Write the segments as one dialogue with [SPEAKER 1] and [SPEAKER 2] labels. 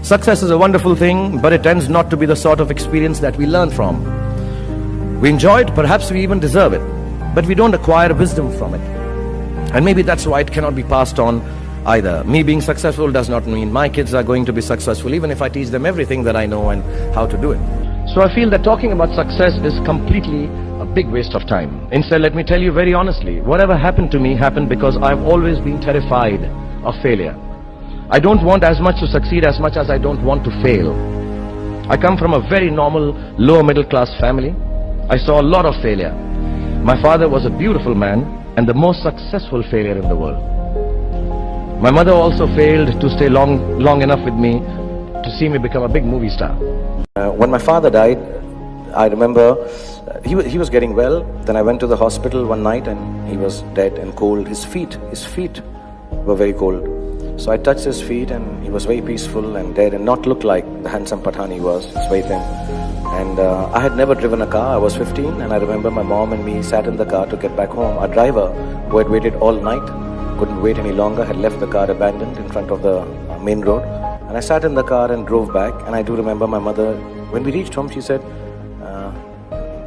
[SPEAKER 1] Success is a wonderful thing, but it tends not to be the sort of experience that we learn from. We enjoy it, perhaps we even deserve it, but we don't acquire wisdom from it. And maybe that's why it cannot be passed on either. Me being successful does not mean my kids are going to be successful, even if I teach them everything that I know and how to do it. So I feel that talking about success is completely a big waste of time. Instead, let me tell you very honestly, whatever happened to me happened because I've always been terrified of failure. I don't want as much to succeed as much as I don't want to fail. I come from a very normal, lower middle class family. I saw a lot of failure. My father was a beautiful man and the most successful failure in the world. My mother also failed to stay long enough with me to see me become a big movie star. When my father died, I remember he was getting well. Then I went to the hospital one night and he was dead and cold. His feet were very cold. So I touched his feet and he was very peaceful and dead and not looked like the handsome Pathan he was. It's very thin. And I had never driven a car. I was 15 and I remember my mom and me sat in the car to get back home. Our driver, who had waited all night, couldn't wait any longer, had left the car abandoned in front of the main road. And I sat in the car and drove back, and I do remember my mother, when we reached home, she said,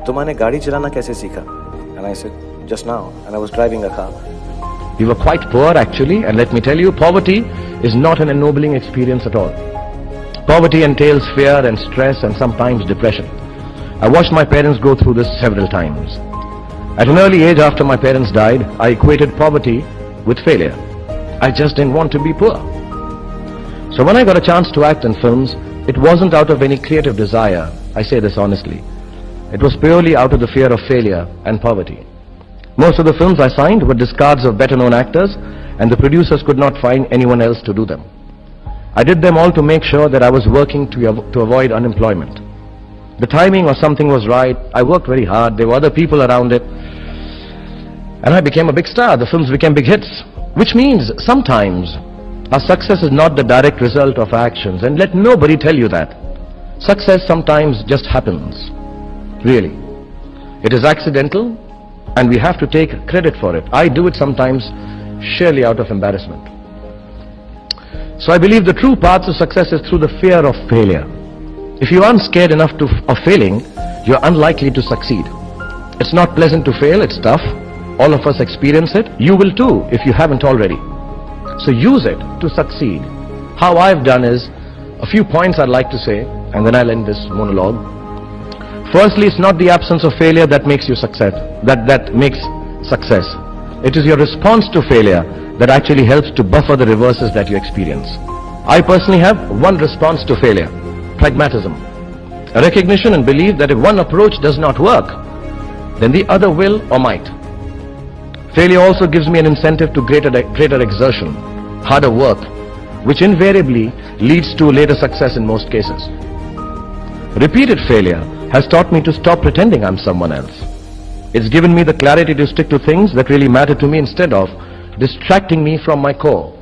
[SPEAKER 1] "Tumhane gaadi chalana kaise seekha?" And I said, "Just now," and I was driving a car. We were quite poor actually, and let me tell you, poverty is not an ennobling experience at all. Poverty entails fear and stress and sometimes depression. I watched my parents go through this several times. At an early age after my parents died, I equated poverty with failure. I just didn't want to be poor. So when I got a chance to act in films, it wasn't out of any creative desire, I say this honestly. It was purely out of the fear of failure and poverty. Most of the films I signed were discards of better known actors, and the producers could not find anyone else to do them. I did them all to make sure that I was working to avoid unemployment. The timing or something was right, I worked very hard, there were other people around it, and I became a big star. The films became big hits, which means sometimes our success is not the direct result of our actions, and let nobody tell you that. Success sometimes just happens, really. It is accidental, and we have to take credit for it. I do it sometimes surely out of embarrassment. So I believe the true path to success is through the fear of failure. If you aren't scared enough of failing, you're unlikely to succeed. It's not pleasant to fail, it's tough. All of us experience it. You will too if you haven't already. So use it to succeed. How I've done is, a few points I'd like to say, and then I'll end this monologue. Firstly, it's not the absence of failure that makes you success, that makes success. It is your response to failure that actually helps to buffer the reverses that you experience. I personally have one response to failure: pragmatism. A recognition and belief that if one approach does not work, then the other will or might. Failure also gives me an incentive to greater exertion, harder work, which invariably leads to later success in most cases. Repeated failure has taught me to stop pretending I'm someone else. It's given me the clarity to stick to things that really matter to me instead of distracting me from my core.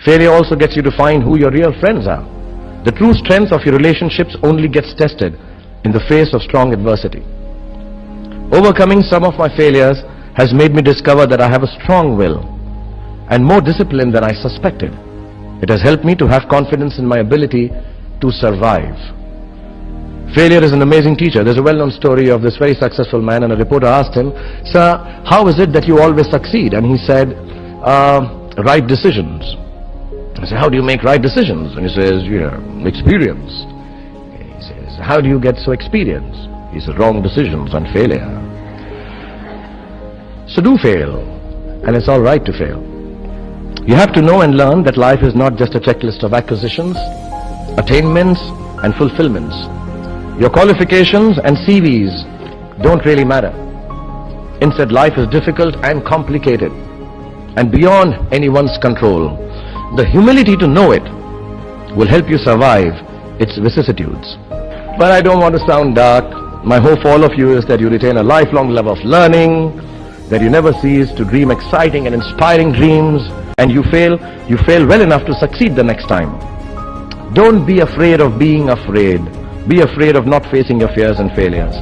[SPEAKER 1] Failure also gets you to find who your real friends are. The true strength of your relationships only gets tested in the face of strong adversity. Overcoming some of my failures has made me discover that I have a strong will and more discipline than I suspected. It has helped me to have confidence in my ability to survive. Failure is an amazing teacher. There's a well-known story of this very successful man, and a reporter asked him, "Sir, how is it that you always succeed?" And he said, "Right decisions." I said, "How do you make right decisions?" And he says, "Experience." He says, "How do you get so experienced?" He said, "Wrong decisions and failure." So do fail, and it's all right to fail. You have to know and learn that life is not just a checklist of acquisitions, attainments and fulfillments. Your qualifications and CVs don't really matter. Instead, life is difficult and complicated and beyond anyone's control. The humility to know it will help you survive its vicissitudes. But I don't want to sound dark. My hope for all of you is that you retain a lifelong love of learning, that you never cease to dream exciting and inspiring dreams, and you fail well enough to succeed the next time. Don't be afraid of being afraid. Be afraid of not facing your fears and failures.